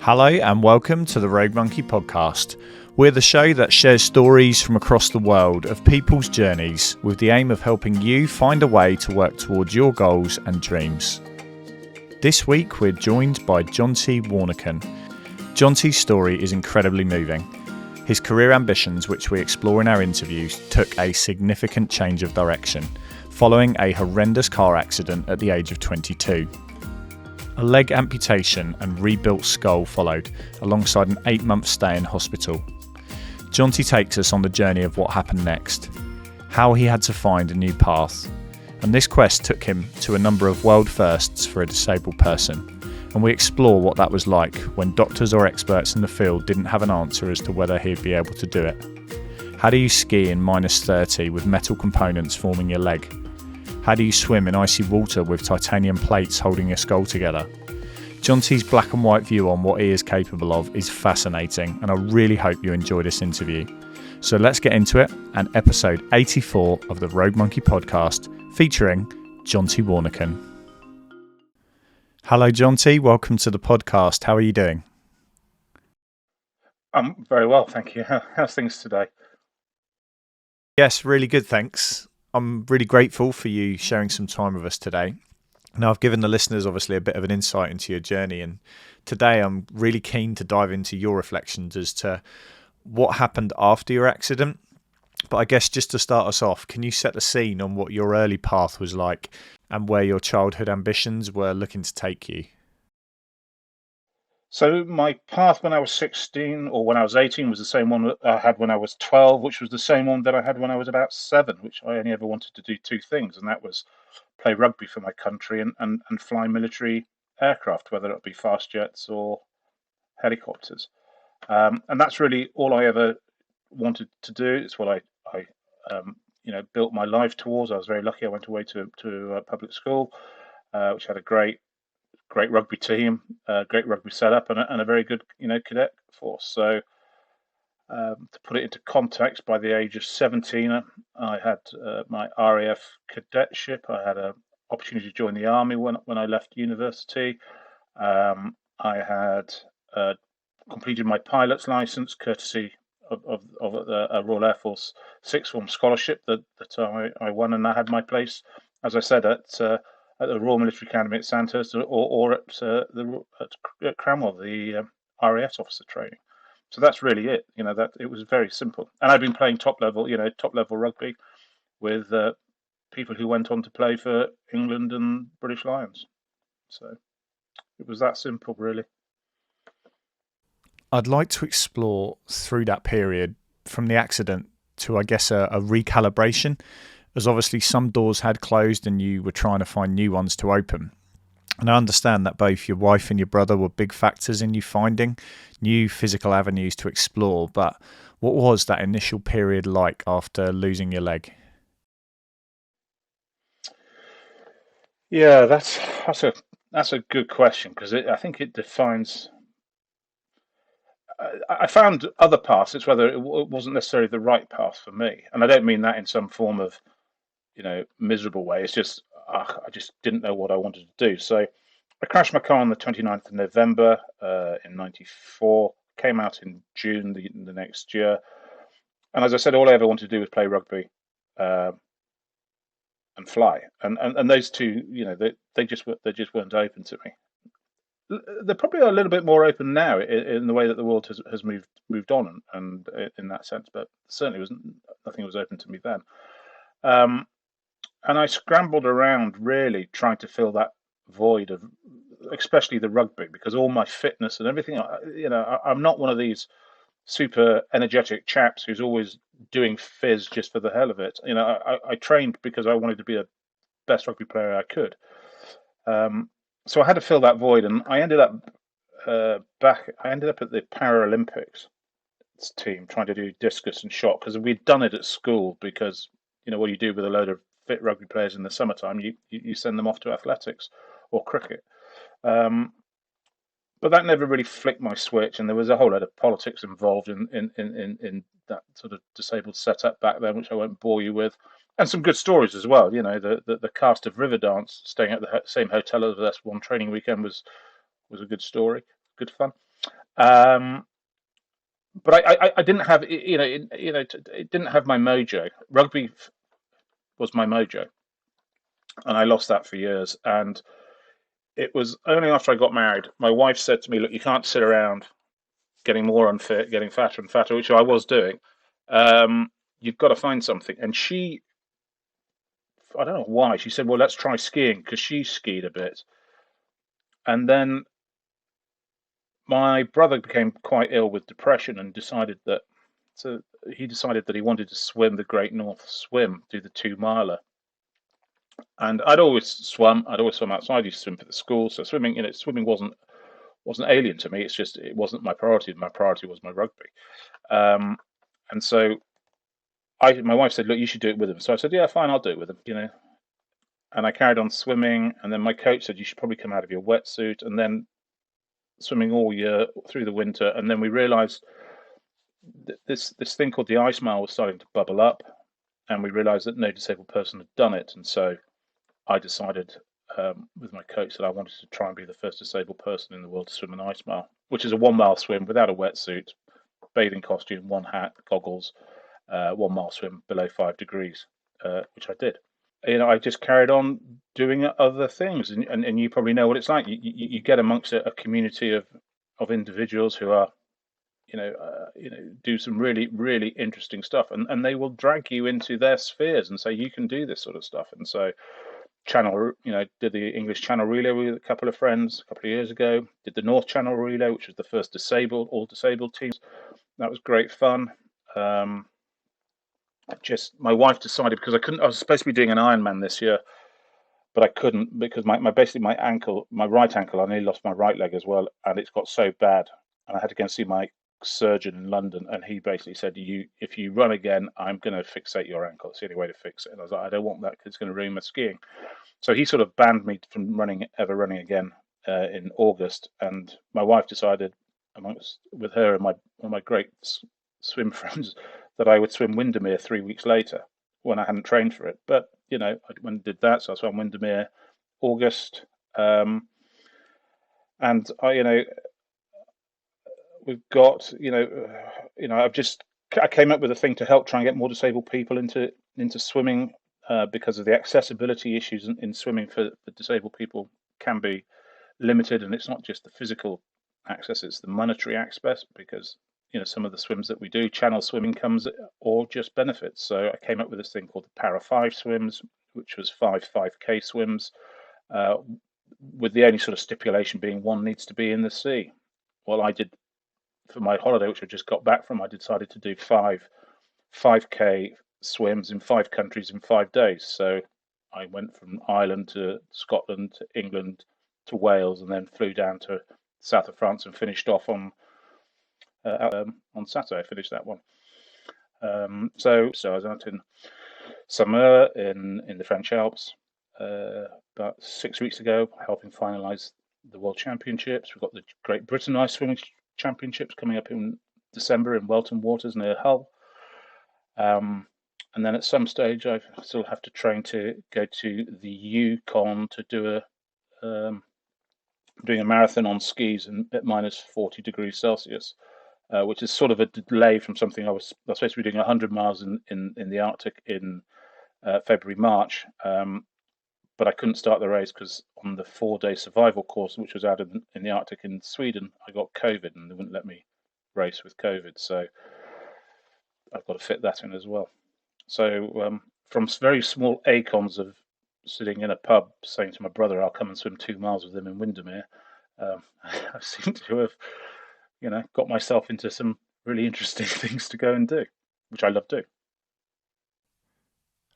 Hello and welcome to the Rogue Monkey podcast. We're the show that shares stories from across the world of people's journeys with the aim of helping you find a way to work towards your goals and dreams. This week we're joined by Jonty Warneken. Jonty's story is incredibly moving. His career ambitions, which we explore in our interviews, took a significant change of direction following a horrendous car accident at the age of 22. A leg amputation and rebuilt skull followed, alongside an 8-month stay in hospital. Jonty takes us on the journey of what happened next, how he had to find a new path, and this quest took him to a number of world firsts for a disabled person, and we explore what that was like when doctors or experts in the field didn't have an answer as to whether he'd be able to do it. How do you ski in -30 with metal components forming your leg? How do you swim in icy water with titanium plates holding your skull together? Jonty's black and white view on what he is capable of is fascinating, and I really hope you enjoy this interview. So let's get into it, and episode 84 of the Rogue Monkey podcast featuring Jonty Warneken. Hello Jonty, welcome to the podcast. How are you doing? I'm very well, thank you. How's things today? Yes, really good, thanks. I'm really grateful for you sharing some time with us today. Now, I've given the listeners obviously a bit of an insight into your journey, and today I'm really keen to dive into your reflections as to what happened after your accident. But I guess just to start us off, can you set the scene on what your early path was like and where your childhood ambitions were looking to take you? So my path when I was 16 or when I was 18 was the same one that I had when I was 12, which was the same one that I had when I was about 7, which I only ever wanted to do two things, and that was play rugby for my country and fly military aircraft, whether it be fast jets or helicopters. And that's really all I ever wanted to do. It's what I built my life towards. I was very lucky. I went away to a public school, which had a great rugby team, great rugby setup, and a very good cadet force. So to put it into context, by the age of 17, I had my RAF cadetship. I had an opportunity to join the army when I left university. I had completed my pilot's license, courtesy of a Royal Air Force sixth form scholarship that I won, and I had my place, as I said, at the Royal Military Academy at Sandhurst, or at Cranwell, the RAF officer training. So that's really it. That it was very simple. And I've been playing top level rugby with people who went on to play for England and British Lions. So it was that simple, really. I'd like to explore through that period from the accident to, I guess, a recalibration, as obviously some doors had closed and you were trying to find new ones to open. And I understand that both your wife and your brother were big factors in you finding new physical avenues to explore. But what was that initial period like after losing your leg? Yeah, that's a good question, because I think it defines. I found other paths. It's whether it wasn't necessarily the right path for me, and I don't mean that in some form of miserable way. It's just I just didn't know what I wanted to do. So I crashed my car on the 29th of November in '94. Came out in June the next year, and as I said, all I ever wanted to do was play rugby and fly. And those two, they just weren't open to me. They're probably a little bit more open now in the way that the world has moved on, and in that sense, but certainly nothing was open to me then. And I scrambled around really trying to fill that void of, especially the rugby, because all my fitness and everything, I'm not one of these super energetic chaps who's always doing fizz just for the hell of it. I trained because I wanted to be the best rugby player I could. So I had to fill that void, and I ended up at the Paralympics team trying to do discus and shot, because we'd done it at school, because what you do with a load of fit rugby players in the summertime, you send them off to athletics or cricket. But that never really flicked my switch, and there was a whole lot of politics involved in that sort of disabled setup back then, which I won't bore you with, and some good stories as well. The cast of Riverdance staying at the same hotel as us one training weekend was a good story, good fun. Um, but I didn't have, it didn't have my mojo. Rugby was my mojo, and I lost that for years. And it was only after I got married, my wife said to me, "Look, you can't sit around getting more unfit, getting fatter and fatter," which I was doing. You've got to find something. And she, I don't know why, she said, "Well, let's try skiing," because she skied a bit. And then my brother became quite ill with depression and decided that, so he decided that he wanted to swim the Great North Swim, do the 2 miler. And I'd always swum. I'd always swum outside. I used to swim for the school. So swimming, swimming wasn't alien to me. It's just it wasn't my priority. My priority was my rugby. Um, and so my wife said, "Look, you should do it with him." So I said, "Yeah, fine, I'll do it with him." And I carried on swimming. And then my coach said, "You should probably come out of your wetsuit." And then swimming all year through the winter. And then we realised this thing called the ice mile was starting to bubble up, and we realised that no disabled person had done it. And so I decided with my coach that I wanted to try and be the first disabled person in the world to swim an ice mile, which is a 1 mile swim without a wetsuit, bathing costume, one hat, goggles, 1 mile swim below 5 degrees, which I did. I just carried on doing other things, and you probably know what it's like. You get amongst a community of individuals who are, do some really really interesting stuff, and they will drag you into their spheres and say you can do this sort of stuff. And so did the English Channel Relay with a couple of friends a couple of years ago. Did the North Channel Relay, which was the first all disabled teams. That was great fun. Just my wife decided, because I couldn't. I was supposed to be doing an Ironman this year, but I couldn't because basically my ankle, my right ankle, I nearly lost my right leg as well, and it's got so bad, and I had to go and see my surgeon in London, and he basically said, if you run again, I'm going to fixate your ankle. It's the only way to fix it. And I was like, I don't want that because it's going to ruin my skiing. So he sort of banned me from ever running again in August. And my wife decided, with her and one of my great swim friends, that I would swim Windermere 3 weeks later when I hadn't trained for it. But I went and did that, so I swam Windermere August, and we've got I came up with a thing to help try and get more disabled people into swimming, because of the accessibility issues in swimming for disabled people can be limited, and it's not just the physical access, it's the monetary aspect, because some of the swims that we do, channel swimming comes or just benefits. So I came up with this thing called the Para 5 swims, which was 5K swims, with the only sort of stipulation being one needs to be in the sea. Well, I did, for my holiday, which I just got back from, I decided to do 5K swims in 5 countries in 5 days. So I went from Ireland to Scotland to England to Wales, and then flew down to south of France and finished off on Saturday. I finished that one. So I was out in summer in the French Alps about 6 weeks ago, helping finalise the World Championships. We've got the Great Britain Ice Swimming Championships coming up in December in Welton Waters near Hull. And then at some stage, I still have to train to go to the Yukon to do doing a marathon on skis at minus 40 degrees Celsius, which is sort of a delay from something I was supposed to be doing 100 miles in the Arctic in February, March. But I couldn't start the race because on the 4-day survival course, which was out in the Arctic in Sweden, I got COVID and they wouldn't let me race with COVID. So I've got to fit that in as well. So from very small acorns of sitting in a pub saying to my brother, I'll come and swim 2 miles with him in Windermere, I seem to have, got myself into some really interesting things to go and do, which I love doing.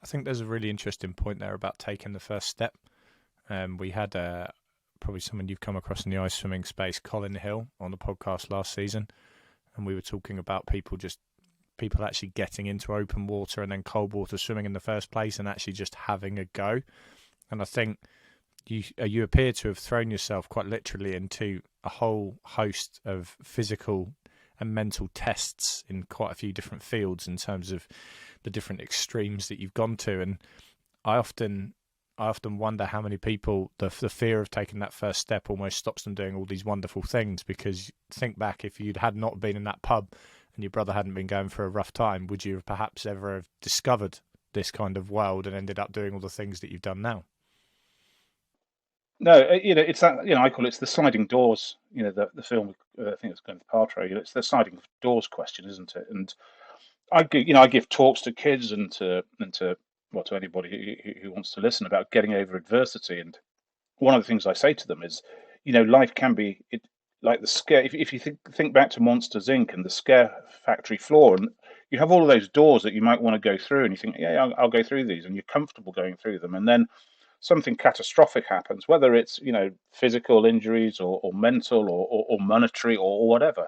I think there's a really interesting point there about taking the first step. We had probably someone you've come across in the ice swimming space, Colin Hill, on the podcast last season, and we were talking about people actually getting into open water and then cold water swimming in the first place and actually just having a go. And I think you appear to have thrown yourself quite literally into a whole host of physical and mental tests in quite a few different fields in terms of the different extremes that you've gone to. And I often I often wonder how many people the fear of taking that first step almost stops them doing all these wonderful things. Because think back, if you'd had not been in that pub and your brother hadn't been going for a rough time, would you have perhaps ever have discovered this kind of world and ended up doing all the things that you've done now? No, it's that, I call it the sliding doors. The film, I think it's going to Paltrow. It's the sliding doors question, isn't it? And I give talks to kids and to well, to anybody who wants to listen about getting over adversity. And one of the things I say to them is, life can be like the scare. If you think back to Monsters Inc. and the scare factory floor, and you have all of those doors that you might want to go through, and you think, yeah, I'll go through these, and you're comfortable going through them, and then something catastrophic happens, whether it's physical injuries or mental or monetary or whatever,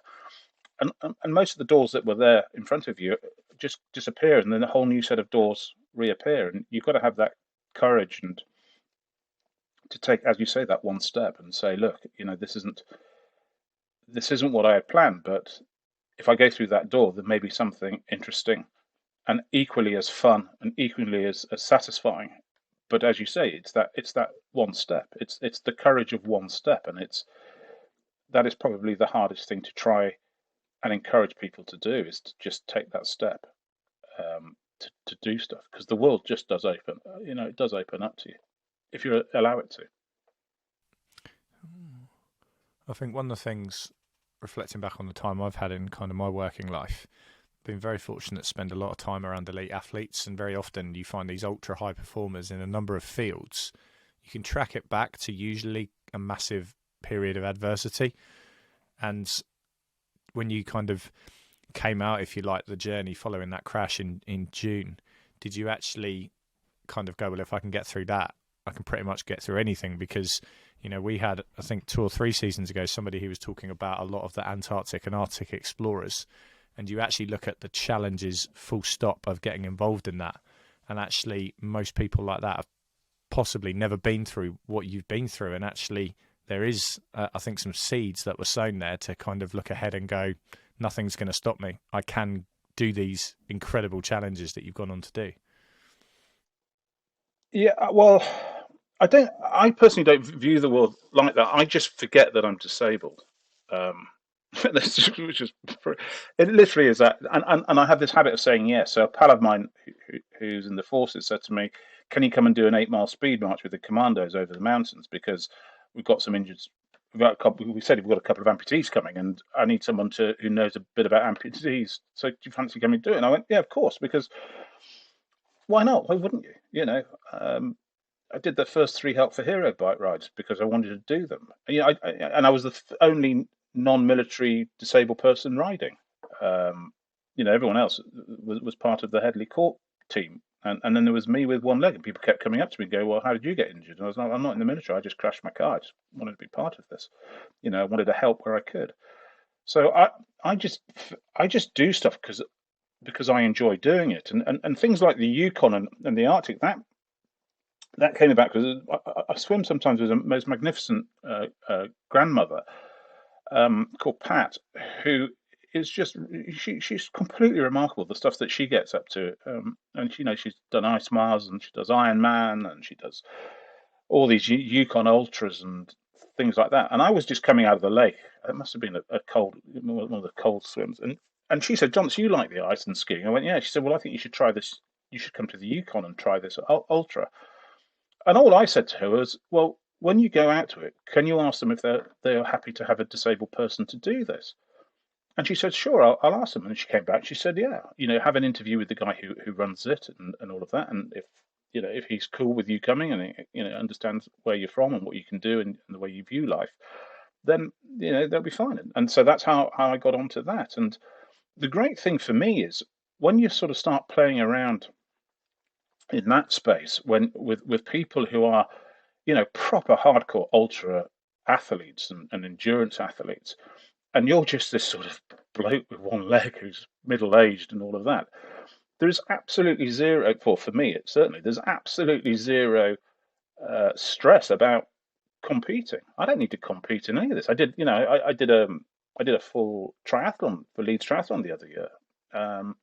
and most of the doors that were there in front of you just disappear, and then a whole new set of doors reappear, and you've got to have that courage and to take, as you say, that one step and say, look, this isn't what I had planned, but if I go through that door, there may be something interesting and equally as fun and equally as satisfying. But as you say, it's that one step. It's the courage of one step, and that is probably the hardest thing to try and encourage people to do, is to just take that step, to do stuff, because the world just does open. It does open up to you if you allow it to. I think one of the things, reflecting back on the time I've had in kind of my working life, been very fortunate to spend a lot of time around elite athletes, and very often you find these ultra high performers in a number of fields. You can track it back to usually a massive period of adversity, and when you kind of came out, if you like, the journey following that crash in June, did you actually kind of go, well, if I can get through that, I can pretty much get through anything? Because we had, I think 2 or 3 seasons ago, somebody who was talking about a lot of the Antarctic and Arctic explorers, and you actually look at the challenges, full stop, of getting involved in that. And actually, most people like that have possibly never been through what you've been through. And actually, there is, I think, some seeds that were sown there to kind of look ahead and go, nothing's going to stop me. I can do these incredible challenges that you've gone on to do. Yeah, well, I personally don't view the world like that. I just forget that I'm disabled. Um, which is, it literally is that, and I have this habit of saying yes. So a pal of mine who's in the forces said to me, "Can you come and do an 8 mile speed march with the commandos over the mountains? Because we've got some injured. We said we've got a couple of amputees coming, and I need someone who knows a bit about amputees. So do you fancy coming and do it?" And I went, "Yeah, of course, because why not? Why wouldn't you? I did the first 3 Help for Hero bike rides because I wanted to do them. And I was the only non-military disabled person riding. Everyone else was part of the Headley Court team, and then there was me with one leg, and people kept coming up to me and go, "Well, how did you get injured?" And I was like, "I'm not in the military. I just crashed my car. I just wanted to be part of this. I wanted to help where I could." So I just do stuff because I enjoy doing it, and things like the Yukon and the Arctic, that came about because I swim sometimes with a most magnificent grandmother, called Pat, who is just she's completely remarkable. The stuff that she gets up to, and she's done Ice Mars, and she does Iron Man, and she does all these Yukon ultras and things like that. And I was just coming out of the lake. It must have been a cold, one of the cold swims, and she said, "John, so you like the ice and skiing?" I went, "Yeah." She said, "Well, I think you should try this. You should come to the Yukon and try this ultra." And all I said to her was, "Well, when you go out to it, can you ask them if they're happy to have a disabled person to do this?" And she said, "Sure, I'll ask them." And she came back. She said, "Yeah, have an interview with the guy who runs it and all of that. And if he's cool with you coming and he, understands where you're from and what you can do and the way you view life, then they'll be fine." And so that's how I got onto that. And the great thing for me is when you sort of start playing around in that space, when with people who are proper hardcore ultra athletes and endurance athletes, and you're just this sort of bloke with one leg who's middle-aged and all of that, there's absolutely zero, for me, there's absolutely zero stress about competing. I don't need to compete in any of this. I did, I did a full triathlon for Leeds Triathlon the other year. It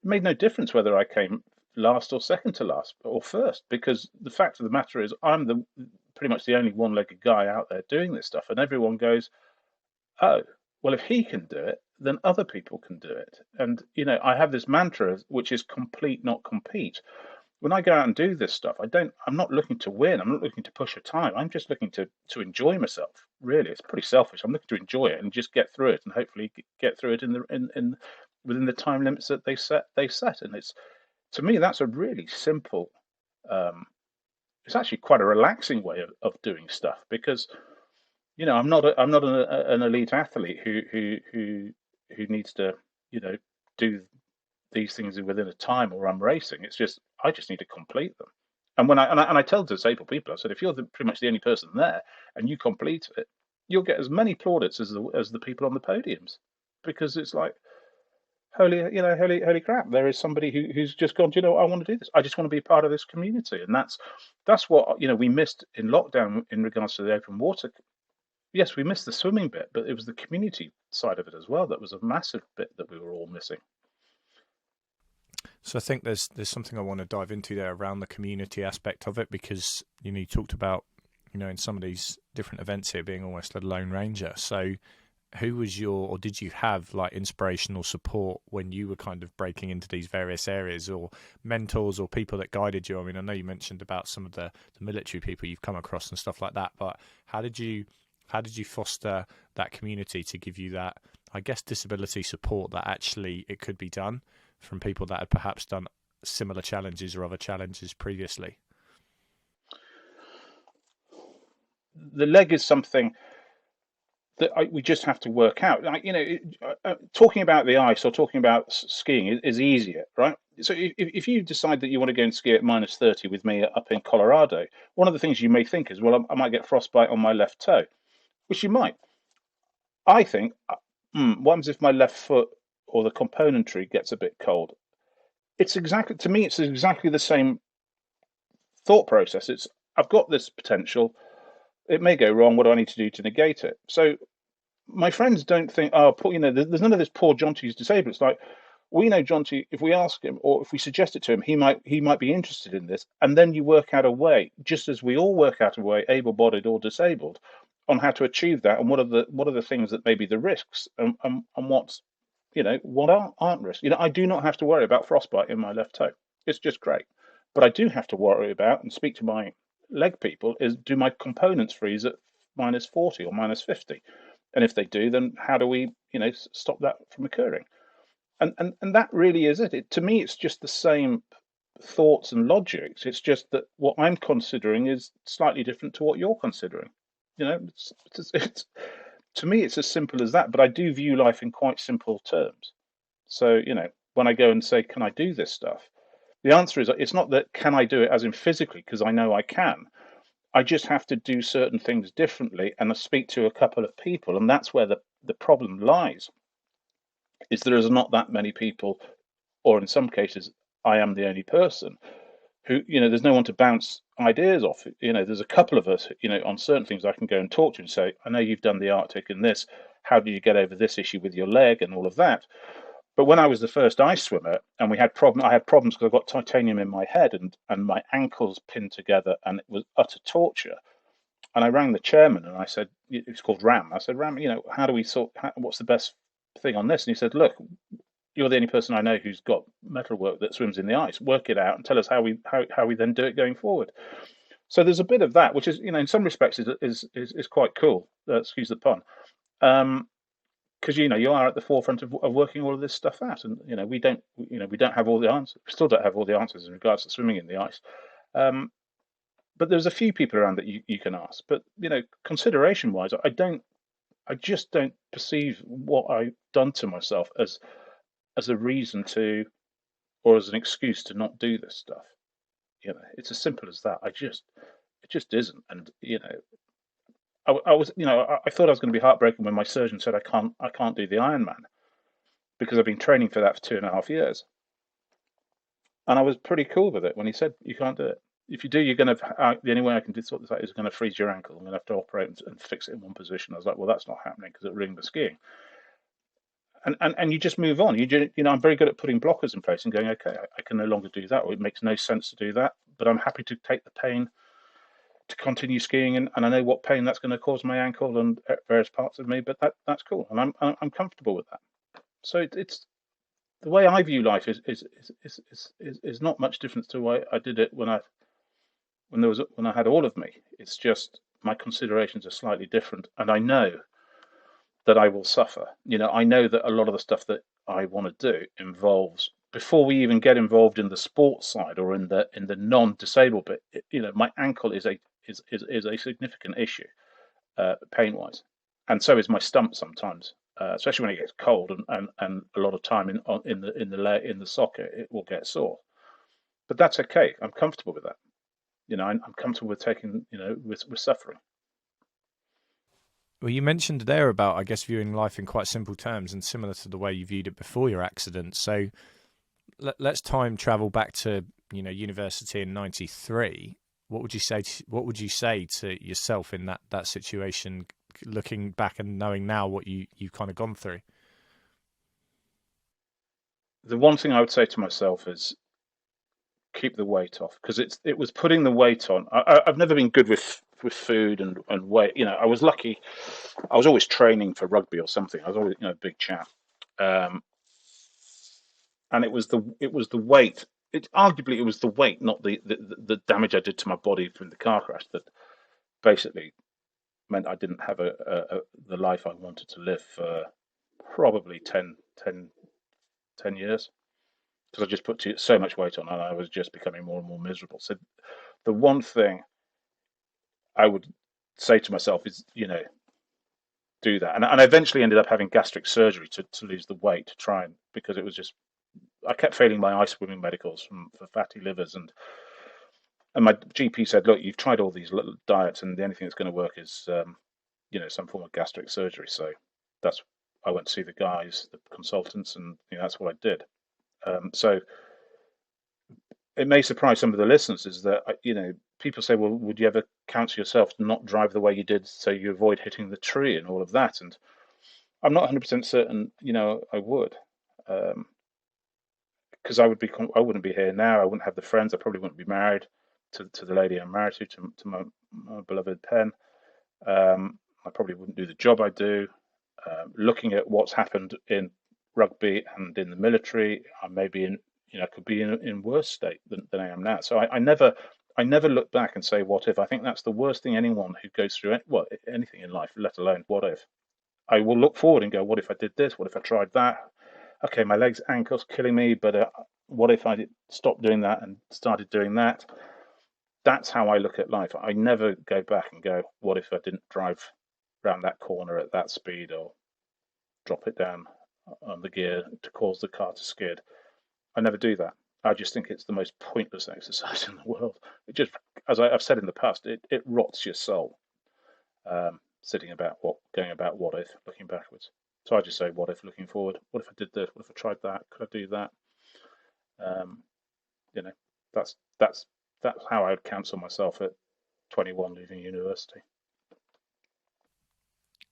made no difference whether I came last or second to last or first, because the fact of the matter is I'm the pretty much the only one-legged guy out there doing this stuff, and everyone goes, oh, well, if he can do it, then other people can do it. And I have this mantra which is complete, not compete. When I go out and do this stuff, I'm not looking to win. I'm not looking to push a time. I'm just looking to enjoy myself. Really, it's pretty selfish. I'm looking to enjoy it and just get through it, and hopefully get through it in within the time limits that they set. And it's, to me, that's a really simple. It's actually quite a relaxing way of doing stuff, because I'm not an elite athlete who needs to do these things within a time, or I'm racing. It's just, I just need to complete them. And I tell disabled people, I said, if you're pretty much the only person there and you complete it, you'll get as many plaudits as the people on the podiums, because it's like, holy crap! There is somebody who's just gone. I want to do this. I just want to be part of this community, and that's what we missed in lockdown in regards to the open water. Yes, we missed the swimming bit, but it was the community side of it as well that was a massive bit that we were all missing. So I think there's something I want to dive into there around the community aspect of it, because you talked about in some of these different events here being almost a lone ranger. So who was or did you have like inspirational support when you were kind of breaking into these various areas, or mentors or people that guided you? I mean, I know you mentioned about some of the military people you've come across and stuff like that, but how did you foster that community to give you that, I guess, disability support that actually it could be done from people that had perhaps done similar challenges or other challenges previously? The leg is something that we just have to work out. Talking about the ice or talking about skiing is easier, right? So if you decide that you want to go and ski at -30 with me up in Colorado, one of the things you may think is, well, I might get frostbite on my left toe, which you might. I think, what happens if my left foot or the componentry gets a bit cold? It's exactly the same thought process. It's, I've got this potential. It may go wrong. What do I need to do to negate it? So my friends don't think, there's none of this poor Jonty's disabled. It's like, we know Jonty, if we ask him or if we suggest it to him, he might be interested in this. And then you work out a way, just as we all work out a way, able-bodied or disabled, on how to achieve that, and what are the things that may be the risks, and what aren't risks. I do not have to worry about frostbite in my left toe. It's just great. But I do have to worry about, and speak to my leg people, is, do my components freeze at -40 or -50? And if they do, then how do we, stop that from occurring? And that really is it. To me, it's just the same thoughts and logics. It's just that what I'm considering is slightly different to what you're considering. It's to me, it's as simple as that. But I do view life in quite simple terms. So, when I go and say, can I do this stuff? The answer is, it's not that can I do it as in physically, because I know I can. I just have to do certain things differently, and I speak to a couple of people, and that's where the problem lies. Is there is not that many people, or in some cases, I am the only person who, there's no one to bounce ideas off. There's a couple of us, on certain things I can go and talk to and say, I know you've done the Arctic and this. How did you get over this issue with your leg and all of that? But when I was the first ice swimmer, and I had problems because I got titanium in my head and my ankles pinned together, and it was utter torture. And I rang the chairman and I said, it's called Ram. I said, Ram, how do we what's the best thing on this? And he said, look, you're the only person I know who's got metalwork that swims in the ice. Work it out and tell us how we then do it going forward. So there's a bit of that, which is, in some respects is quite cool. Excuse the pun. Because you are at the forefront of working all of this stuff out, and we don't have all the answers. We still don't have all the answers in regards to swimming in the ice. But there's a few people around that you can ask. But consideration wise, I just don't perceive what I've done to myself as a reason to, or as an excuse to not do this stuff. It's as simple as that. It just isn't. And I was, I thought I was going to be heartbroken when my surgeon said I can't do the Ironman, because I've been training for that for 2.5 years. And I was pretty cool with it when he said, you can't do it. If you do, you're going to, the only way I can sort this out is going to freeze your ankle. I'm going to have to operate and fix it in one position. I was like, well, that's not happening, because it ruined the skiing. and you just move on. I'm very good at putting blockers in place and going, okay, I can no longer do that, or it makes no sense to do that, but I'm happy to take the pain to continue skiing, and I know what pain that's going to cause my ankle and various parts of me, but that's cool, and I'm comfortable with that. So it's the way I view life is not much different to the way I did it when I had all of me. It's just my considerations are slightly different, and I know that I will suffer. I know that a lot of the stuff that I want to do involves, before we even get involved in the sports side or in the non-disabled bit. My ankle is a significant issue, pain wise, and so is my stump sometimes. Especially when it gets cold and a lot of time in the socket, it will get sore. But that's okay. I'm comfortable with that. I'm comfortable with taking, with suffering. Well, you mentioned there about, I guess, viewing life in quite simple terms and similar to the way you viewed it before your accident. So let's time travel back to, university in '93. What would you say to yourself in that situation, looking back and knowing now what you've kind of gone through? The one thing I would say to myself is keep the weight off, because it was putting the weight on. I've never been good with food and weight. I was lucky. I was always training for rugby or something. I was always a big chap, and it was the weight. Arguably it was the weight, not the damage I did to my body from the car crash, that basically meant I didn't have the life I wanted to live for probably 10 years, because I just put so much weight on and I was just becoming more and more miserable. So the one thing I would say to myself is, do that. And I eventually ended up having gastric surgery to lose the weight, to try because it was just, I kept failing my ice swimming medicals for fatty livers, and my GP said, look, you've tried all these little diets, and the only thing that's going to work is some form of gastric surgery. So I went to see the guys, the consultants, and that's what I did. So it may surprise some of the listeners is that people say, well, would you ever counsel yourself to not drive the way you did so you avoid hitting the tree and all of that? And I'm not 100% certain, I would, because I wouldn't be here now. I wouldn't have the friends. I probably wouldn't be married to the lady I'm married to my beloved Pen. I probably wouldn't do the job I do. Looking at what's happened in rugby and in the military, I may be could be in worse state than I am now. So I never look back and say, what if? I think that's the worst thing anyone who goes through anything in life, let alone what if. I will look forward and go, what if I did this? What if I tried that? Okay, my legs, ankles killing me, but what if I stopped doing that and started doing that? That's how I look at life. I never go back and go, what if I didn't drive around that corner at that speed, or drop it down on the gear to cause the car to skid. I never do that. I just think it's the most pointless exercise in the world. It just, as I've said in the past, it rots your soul. Going about what if, looking backwards. So I just say, what if, looking forward. What if I did this? What if I tried that? Could I do that? That's how I would counsel myself at 21, leaving university.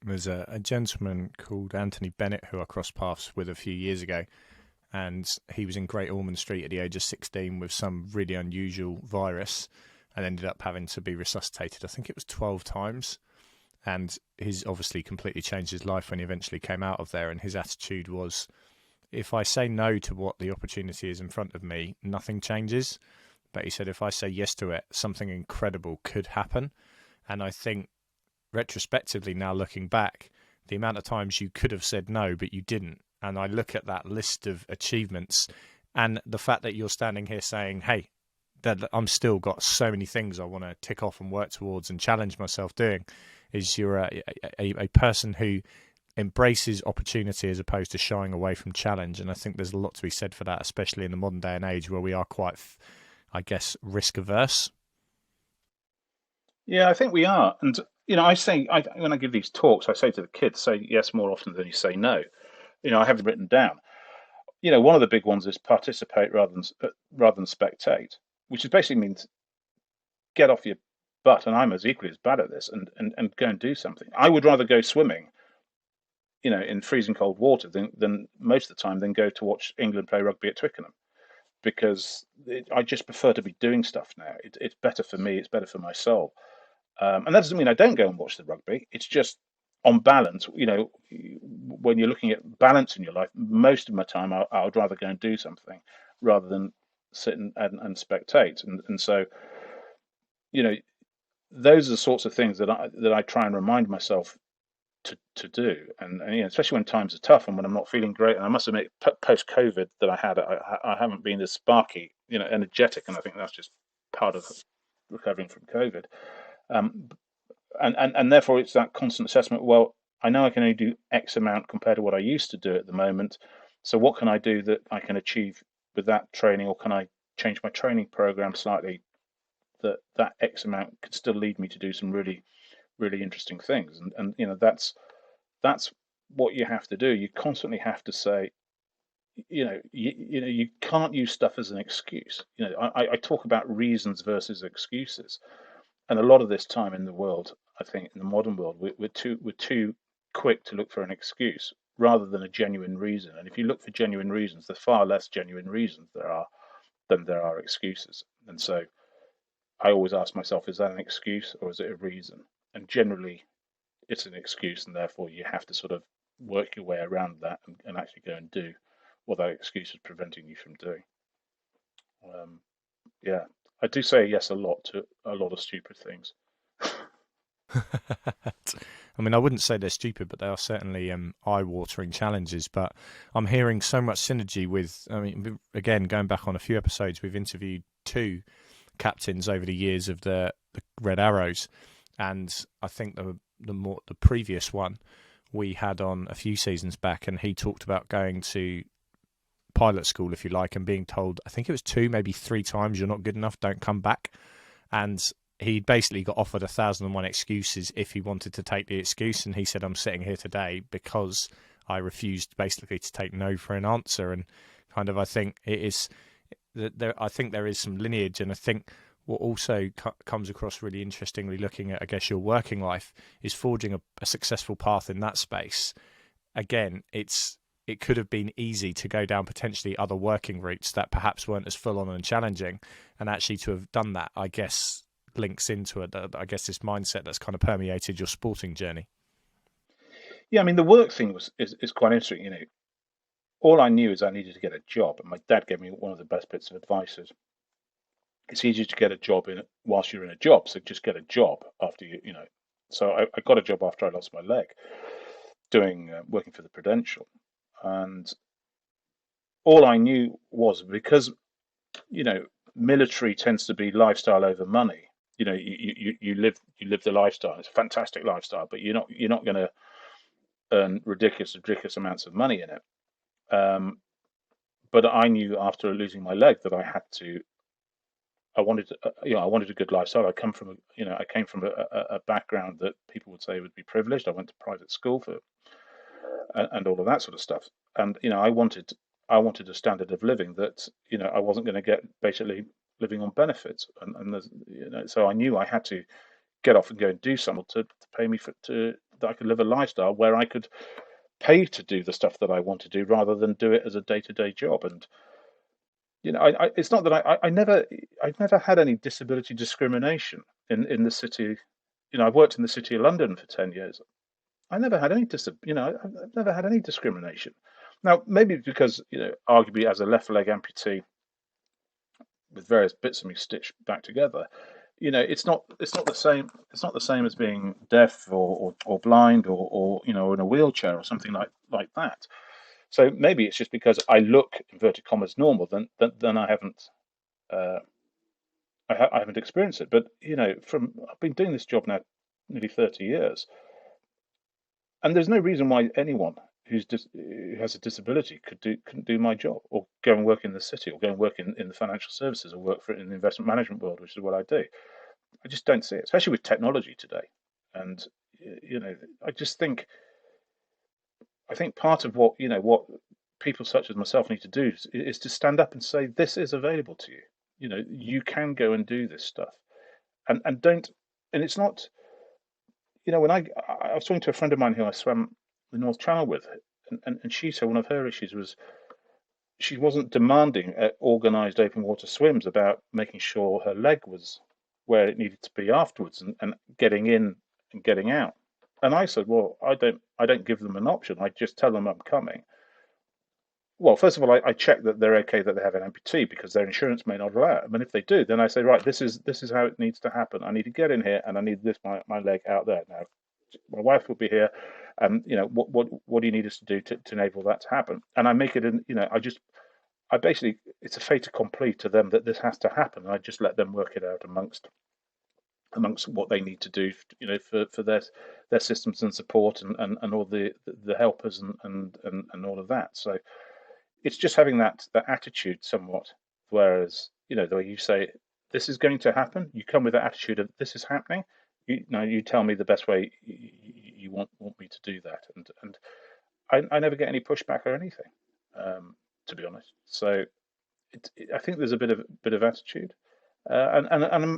There's a gentleman called Anthony Bennett who I crossed paths with a few years ago, and he was in Great Ormond Street at the age of 16 with some really unusual virus and ended up having to be resuscitated. I think it was 12 times. And he's obviously completely changed his life when he eventually came out of there. And his attitude was, if I say no to what the opportunity is in front of me, nothing changes. But he said, if I say yes to it, something incredible could happen. And I think retrospectively now, looking back, the amount of times you could have said no, but you didn't. And I look at that list of achievements and the fact that you're standing here saying, hey, that I'm still got so many things I want to tick off and work towards and challenge myself doing, is you're a person who embraces opportunity as opposed to shying away from challenge. And I think there's a lot to be said for that, especially in the modern day and age where we are quite, I guess, risk averse. Yeah, I think we are. And, I say, when I give these talks, I say to the kids, say yes more often than you say no. I have them written down. One of the big ones is participate rather than spectate, which basically means get off your butt. And I'm equally as bad at this, and go and do something. I would rather go swimming in freezing cold water, then most of the time, then go to watch England play rugby at Twickenham, because I just prefer to be doing stuff now. It's better for me. It's better for my soul. And that doesn't mean I don't go and watch the rugby. It's just on balance, when you're looking at balance in your life, most of my time I would rather go and do something rather than sit and spectate. And so, you know, those are the sorts of things that I try and remind myself to do. And especially when times are tough and when I'm not feeling great. And I must admit, post COVID that I haven't been as sparky, energetic, and I think that's just part of recovering from COVID. Um, and therefore it's that constant assessment. Well, I know I can only do X amount compared to what I used to do at the moment. So what can I do that I can achieve with that training, or can I change my training program slightly that X amount could still lead me to do some really, really interesting things? And that's what you have to do. You constantly have to say, you can't use stuff as an excuse. I talk about reasons versus excuses. And a lot of this time in the world, I think, in the modern world, we're too quick to look for an excuse rather than a genuine reason. And if you look for genuine reasons, there's far less genuine reasons than there are excuses. And so I always ask myself, is that an excuse or is it a reason? And generally, it's an excuse, and therefore you have to sort of work your way around that and actually go and do what that excuse is preventing you from doing. Um, yeah, I do say yes a lot to a lot of stupid things. I mean, I wouldn't say they're stupid, but they are certainly eye-watering challenges. But I'm hearing so much synergy with, I mean, again, going back on a few episodes, we've interviewed two captains over the years of the Red Arrows, and I think the previous one we had on a few seasons back, and he talked about going to pilot school, if you like, and being told, I think it was 2, maybe 3 times, you're not good enough, don't come back. And he basically got offered 1,001 excuses if he wanted to take the excuse, and he said, I'm sitting here today because I refused basically to take no for an answer. And kind of, I think it is I think there is some lineage, and I think what also comes across really interestingly, looking at, I guess, your working life, is forging a successful path in that space. Again, it could have been easy to go down potentially other working routes that perhaps weren't as full on and challenging, and actually to have done that, I guess, links into it. I guess this mindset that's kind of permeated your sporting journey. Yeah, I mean, the work thing is quite interesting. All I knew is I needed to get a job, and my dad gave me one of the best bits of advice: is it's easier to get a job whilst you're in a job, so just get a job after you. So I got a job after I lost my leg, doing working for the Prudential, and all I knew was, because military tends to be lifestyle over money. You live the lifestyle. It's a fantastic lifestyle, but you're not going to earn ridiculous amounts of money in it. But I knew after losing my leg that I wanted a good lifestyle. I came from a background that people would say would be privileged. I went to private school and all of that sort of stuff. And I wanted a standard of living that I wasn't going to get basically living on benefits. And so I knew I had to get off and go and do something to pay me that I could live a lifestyle where I could pay to do the stuff that I want to do rather than do it as a day-to-day job. And it's not that I've never had any disability discrimination in the city. I've worked in the city of London for 10 years. I never had any I've never had any discrimination. Now, maybe because, arguably as a left leg amputee with various bits of me stitched back together, it's not the same. It's not the same as being deaf or blind or in a wheelchair or something like that. So maybe it's just because I look, inverted commas, normal, then I haven't uh, I haven't experienced it. But I've been doing this job now nearly 30 years, and there's no reason why anyone who has a disability couldn't do my job, or go and work in the city, or go and work in the financial services, or work for it in the investment management world, which is what I do. I just don't see it, especially with technology today. And I just think I think part of what people such as myself need to do is to stand up and say this is available to you. You can go and do this stuff, and don't. And it's not. When I was talking to a friend of mine who I swam the North Channel with her. And she said one of her issues was she wasn't demanding organised open water swims about making sure her leg was where it needed to be afterwards, and getting in and getting out. And I said, well, I don't give them an option. I just tell them I'm coming. Well, first of all, I check that they're okay, that they have an amputee, because their insurance may not allow it. And if they do, then I say, right, this is how it needs to happen. I need to get in here, and I need this my leg out there. Now, my wife will be here, and what do you need us to do to enable that to happen? And I make it in, I basically, it's a fait accompli to them that this has to happen. I just let them work it out amongst what they need to do, for their systems and support, and all the helpers, and all of that. So it's just having that attitude somewhat. Whereas, the way you say, this is going to happen, you come with that attitude of this is happening. You tell me the best way you want me to do that, and I never get any pushback or anything, to be honest. So I think there's a bit of attitude, and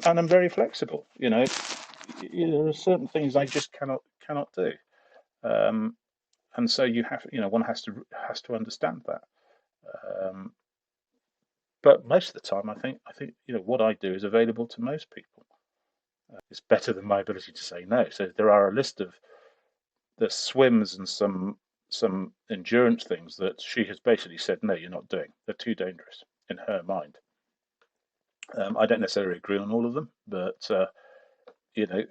I'm very flexible. There are certain things I just cannot do, and so one has to understand that. Um, but most of the time, I think what I do is available to most people. It's better than my ability to say no. So there are a list of the swims and some endurance things that she has basically said, no, you're not doing. They're too dangerous in her mind. I don't necessarily agree on all of them, but you know,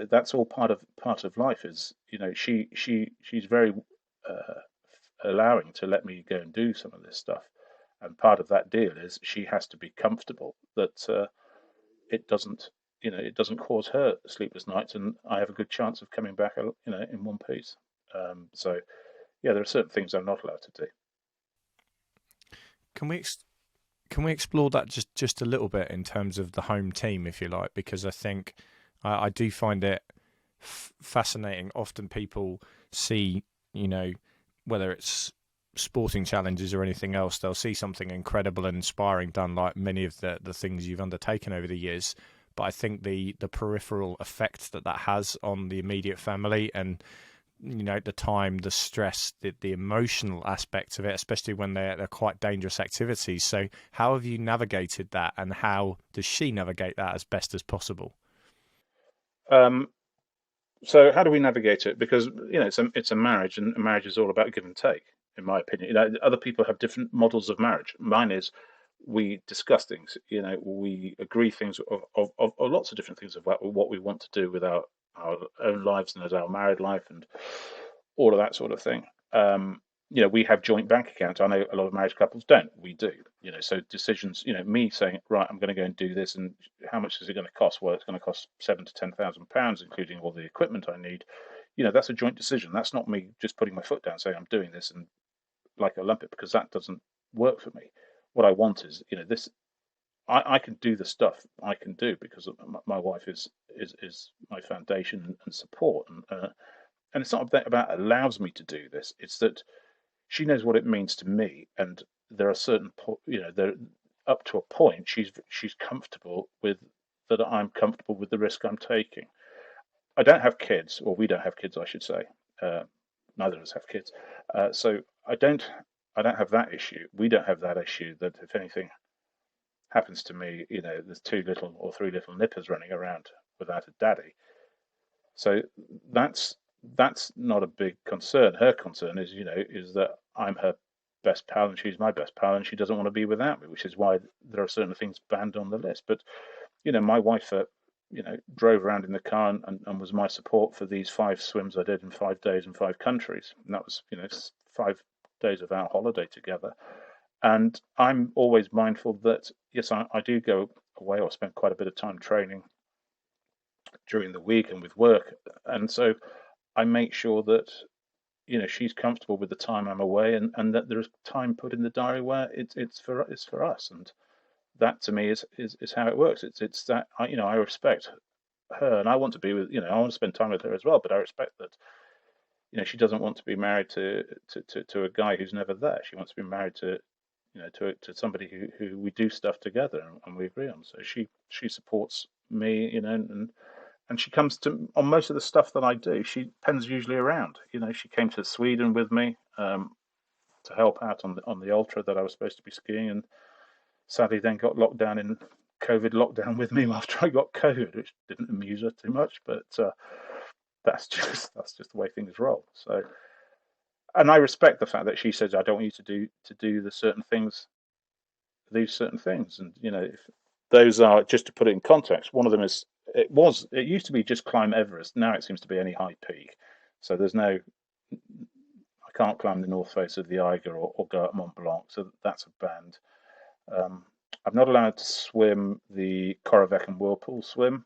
that's all part of life. Is she's very uh, allowing to let me go and do some of this stuff, and part of that deal is she has to be comfortable that it doesn't cause her sleepless nights, and I have a good chance of coming back, in one piece. So yeah, there are certain things I'm not allowed to do. Can we can we explore that just a little bit in terms of the home team, if you like? Because I think I do find it fascinating. Often people see, whether it's sporting challenges or anything else, they'll see something incredible and inspiring done, like many of the things you've undertaken over the years. But I think the peripheral effect that has on the immediate family, and the time, the stress, the emotional aspects of it, especially when they're quite dangerous activities. So how have you navigated that, and how does she navigate that as best as possible? Um, so how do we navigate it? Because it's a marriage, and a marriage is all about give and take, in my opinion. Other people have different models of marriage. Mine is we discuss things. We agree things of lots of different things about what we want to do with our own lives, and as our married life, and all of that sort of thing. We have joint bank accounts. I know a lot of married couples don't. We do. So decisions. Me saying, right, I'm going to go and do this, and how much is it going to cost? Well, it's going to cost £7,000 to £10,000, including all the equipment I need. That's a joint decision. That's not me just putting my foot down, saying I'm doing this and like a lump it, because that doesn't work for me. What I want is, this. I can do the stuff I can do because my wife is my foundation and support, and it's not about allows me to do this. It's that she knows what it means to me, and there are certain, there up to a point she's comfortable with that. I'm comfortable with the risk I'm taking. I don't have kids, or we don't have kids, I should say. Uh, Neither of us have kids, so I don't have that issue. We don't have that issue that if anything happens to me, there's two little or three little nippers running around without a daddy. So that's not a big concern. Her concern is that I'm her best pal and she's my best pal, and she doesn't want to be without me, which is why there are certain things banned on the list. But my wife, drove around in the car, and was my support for these 5 swims I did in 5 days in 5 countries, and that was 5 days of our holiday together. And I'm always mindful that yes, I do go away or spend quite a bit of time training during the week and with work, and so I make sure that she's comfortable with the time I'm away, and that there's time put in the diary where it's for us, and that to me is how it works. It's that I respect her, and I want to be with I want to spend time with her as well, but I respect that she doesn't want to be married to a guy who's never there. She wants to be married to somebody who we do stuff together, and we agree on. So she supports me, and and she comes to on most of the stuff that I do. Pen's usually around. She came to Sweden with me to help out on the ultra that I was supposed to be skiing, and sadly then got locked down in COVID lockdown with me after I got COVID, which didn't amuse her too much, but that's just the way things roll. So, and I respect the fact that she says I don't want you to do the certain things, these certain things, and if those are, just to put it in context, one of them is it used to be just climb Everest. Now it seems to be any high peak. So I can't climb the north face of the Eiger or go up Mont Blanc. So that's a banned. I'm not allowed to swim the Corrivecan Whirlpool swim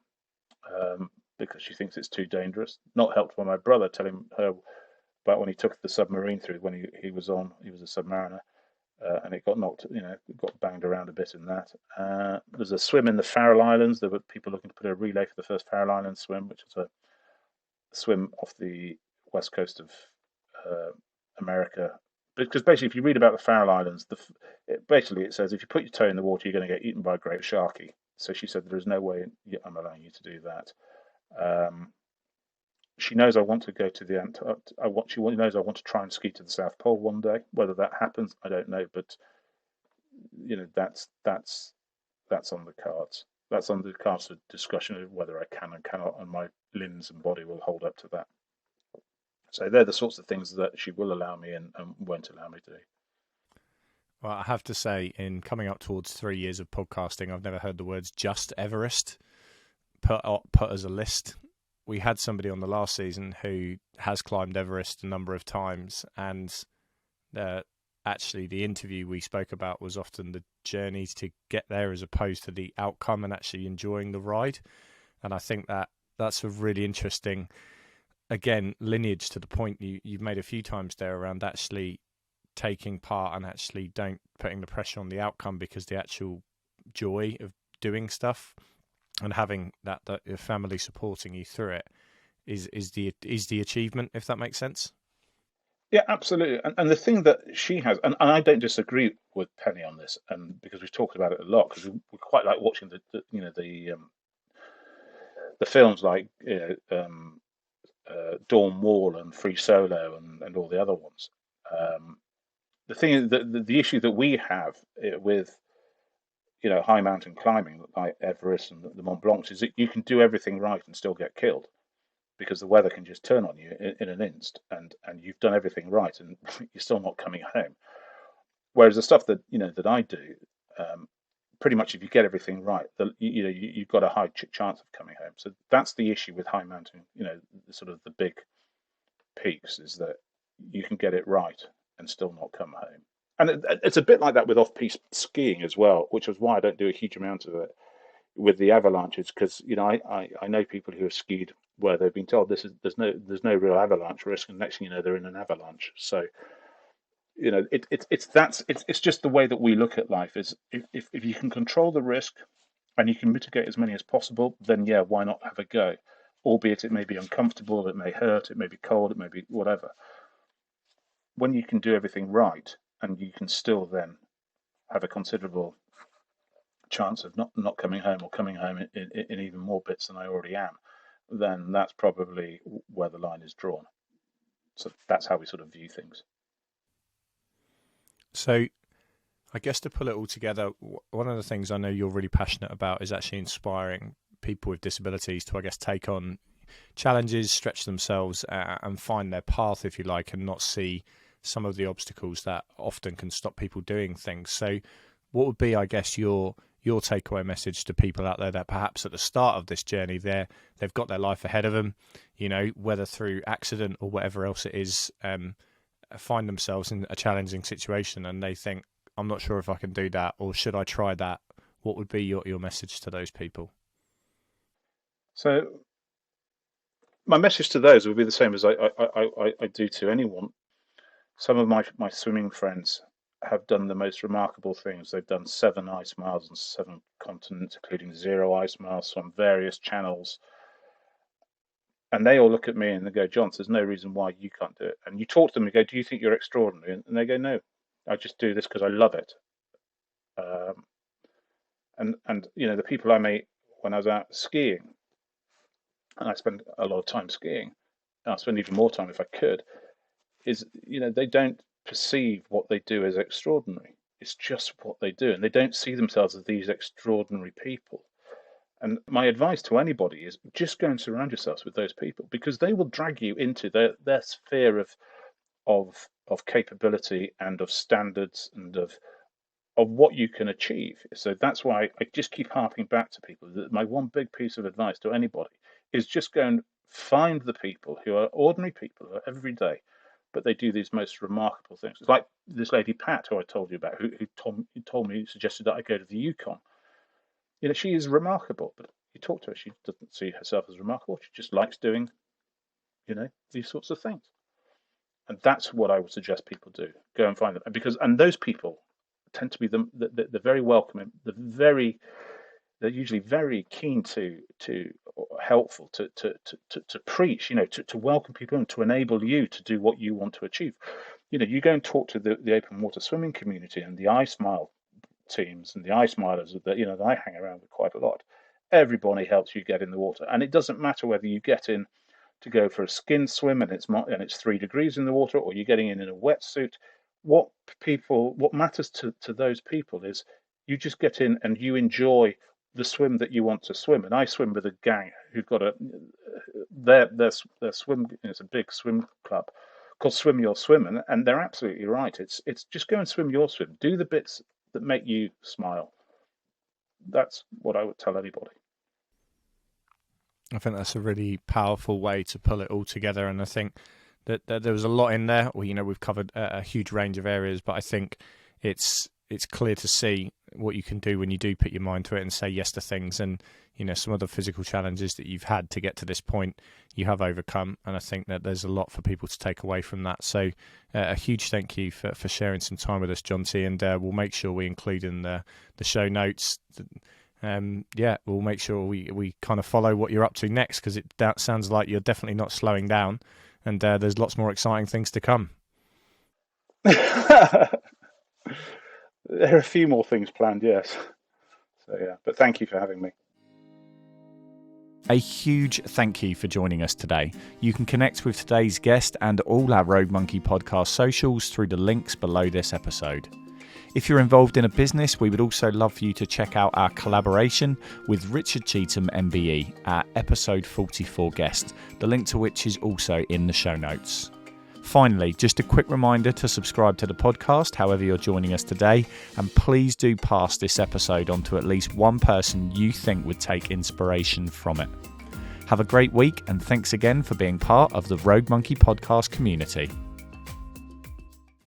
because she thinks it's too dangerous. Not helped by my brother telling her about when he took the submarine through when he was a submariner. And it got knocked, it got banged around a bit in that. There's a swim in the Faroe Islands. There were people looking to put a relay for the first Faroe Islands swim, which is a swim off the west coast of America. Because basically, if you read about the Faroe Islands, it says if you put your toe in the water, you're going to get eaten by a great sharky. So she said there is no way I'm allowing you to do that. She knows I want to go to the Antarctic. She knows I want to try and ski to the South Pole one day. Whether that happens, I don't know. But that's on the cards. That's on the cards for discussion of whether I can and cannot, and my limbs and body will hold up to that. So they're the sorts of things that she will allow me and won't allow me to do. Well, I have to say, in coming up towards 3 years of podcasting, I've never heard the words "just Everest" put as a list. We had somebody on the last season who has climbed Everest a number of times, and actually the interview we spoke about was often the journey to get there as opposed to the outcome and actually enjoying the ride. And I think that's a really interesting, again, lineage to the point you've made a few times there around actually taking part and actually don't putting the pressure on the outcome, because the actual joy of doing stuff and having that your family supporting you through it is the achievement, if that makes sense. Yeah, absolutely. And the thing that she has, and I don't disagree with Penny on this, and because we've talked about it a lot, because we quite like watching the films like Dawn Wall and Free Solo and all the other ones. The thing is that the issue that we have with high mountain climbing like Everest and the Mont Blancs is that you can do everything right and still get killed because the weather can just turn on you in an instant, and you've done everything right and you're still not coming home. Whereas the stuff that that I do, pretty much if you get everything right, you've got a high chance of coming home. So that's the issue with high mountain, sort of the big peaks, is that you can get it right and still not come home. And it's a bit like that with off-piste skiing as well, which is why I don't do a huge amount of it with the avalanches, because I know people who have skied where they've been told there's no real avalanche risk, and next thing you know they're in an avalanche. So it's just the way that we look at life. Is if you can control the risk and you can mitigate as many as possible, then yeah, why not have a go? Albeit it may be uncomfortable, it may hurt, it may be cold, it may be whatever. When you can do everything right and you can still then have a considerable chance of not coming home, or coming home in even more bits than I already am, then that's probably where the line is drawn. So that's how we sort of view things. So I guess to pull it all together, one of the things I know you're really passionate about is actually inspiring people with disabilities to, I guess, take on challenges, stretch themselves, and find their path, if you like, and not see some of the obstacles that often can stop people doing things. So what would be, I guess, your takeaway message to people out there that perhaps at the start of this journey they've got their life ahead of them, whether through accident or whatever else it is, find themselves in a challenging situation and they think, I'm not sure if I can do that, or should I try that? What would be your message to those people? So my message to those would be the same as I do to anyone. Some of my swimming friends have done the most remarkable things. They've done 7 ice miles on 7 continents, including 0 ice miles on various channels. And they all look at me and they go, John, there's no reason why you can't do it. And you talk to them and go, do you think you're extraordinary? And they go, no, I just do this because I love it. And the people I met when I was out skiing, and I spend a lot of time skiing, and I spend even more time if I could, is, they don't perceive what they do as extraordinary. It's just what they do, and they don't see themselves as these extraordinary people. And my advice to anybody is just go and surround yourselves with those people, because they will drag you into their sphere of capability and of standards and of what you can achieve. So that's why I just keep harping back to people that my one big piece of advice to anybody is just go and find the people who are ordinary people, who are everyday, but they do these most remarkable things. It's like this lady Pat, who I told you about, who suggested that I go to the Yukon. She is remarkable, but you talk to her, she doesn't see herself as remarkable. She just likes doing, these sorts of things. And that's what I would suggest people do. Go and find them, and those people tend to be the very welcoming, they're usually very keen to helpful to preach, to welcome people and to enable you to do what you want to achieve. You go and talk to the open water swimming community and the iSmile teams and the iSmilers that I hang around with quite a lot. Everybody helps you get in the water, and it doesn't matter whether you get in to go for a skin swim and it's 3 degrees in the water, or you're getting in a wetsuit. What matters to those people is you just get in and you enjoy the swim that you want to swim. And I swim with a gang who've got their swim. It's a big swim club called Swim Your Swim, and they're absolutely right. It's just go and swim your swim. Do the bits that make you smile. That's what I would tell anybody. I think that's a really powerful way to pull it all together, and I think that there was a lot in there. Well, we've covered a huge range of areas, but I think it's clear to see what you can do when you do put your mind to it and say yes to things. And some of the physical challenges that you've had to get to this point, you have overcome, and I think that there's a lot for people to take away from that. So a huge thank you for sharing some time with us, Jonty, and we'll make sure we include in the show notes. We'll make sure we kind of follow what you're up to next, because that sounds like you're definitely not slowing down, and there's lots more exciting things to come. There are a few more things planned, yes. So yeah, but thank you for having me. A huge thank you for joining us today. You can connect with today's guest and all our Rogue Monkey podcast socials through the links below this episode. If you're involved in a business, we would also love for you to check out our collaboration with Richard Cheetham MBE, our episode 44 guest, the link to which is also in the show notes. Finally, just a quick reminder to subscribe to the podcast, however you're joining us today, and please do pass this episode on to at least one person you think would take inspiration from it. Have a great week, and thanks again for being part of the Rogue Monkey podcast community.